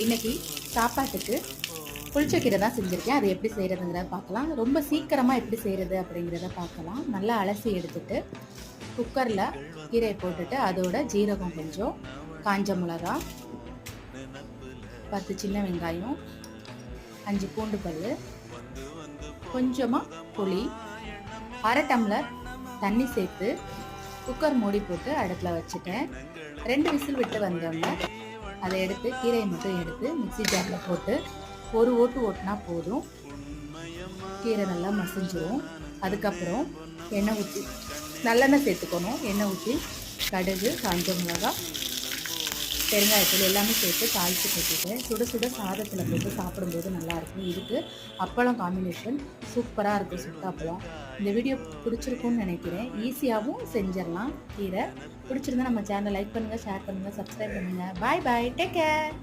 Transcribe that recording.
இன்னைக்கு சாப்பாட்டுக்கு புளிச்சக்கீரை தான் செஞ்சுருக்கேன். அது எப்படி செய்கிறதுங்கிறத பார்க்கலாம். ரொம்ப சீக்கிரமாக எப்படி செய்கிறது அப்படிங்கிறத பார்க்கலாம். நல்லா அலசி எடுத்துட்டு குக்கரில் கீரையை போட்டுட்டு அதோட ஜீரகம் கொஞ்சம், காஞ்ச மிளகா, 10 சின்ன வெங்காயம், 5 பூண்டு பல், கொஞ்சமாக புளி, அரை டம்ளர் தண்ணி சேர்த்து குக்கர் மூடி போட்டு அடுப்பில் வச்சுட்டேன். 2 விசில் விட்டு வந்தோடனே அதை எடுத்து கீரையை மட்டும் எடுத்து மிக்ஸி ஜாரில் போட்டு ஒரு ஓட்டு ஓட்டினா போதும். கீரை நல்லா மசிஞ்சிரும். அதுக்கப்புறம் எண்ணெய் ஊற்றி நல்லெண்ணெய் சேர்த்துக்கணும். எண்ணெய் ஊற்றி கடுகு, காஞ்ச மிளகா, பெருங்காயத்தூள் எல்லாமே சேர்த்து தாளித்து கொட்டிட்டு சுட சுட சாதத்தில் போட்டு சாப்பிடும்போது நல்லாயிருக்கும். இதுக்கு அப்பளம் காம்பினேஷன் சூப்பராக இருக்கும், சுட்ட அப்பளம். இந்த வீடியோ பிடிச்சிருக்கும்னு நினைக்கிறேன். ஈஸியாகவும் செஞ்சிடலாம். கீரை பிடிச்சிருந்தா நம்ம சேனலை லைக் பண்ணுங்கள், ஷேர் பண்ணுங்கள், சப்ஸ்கிரைப் பண்ணுங்கள். பாய் பாய், டேக் கேர்.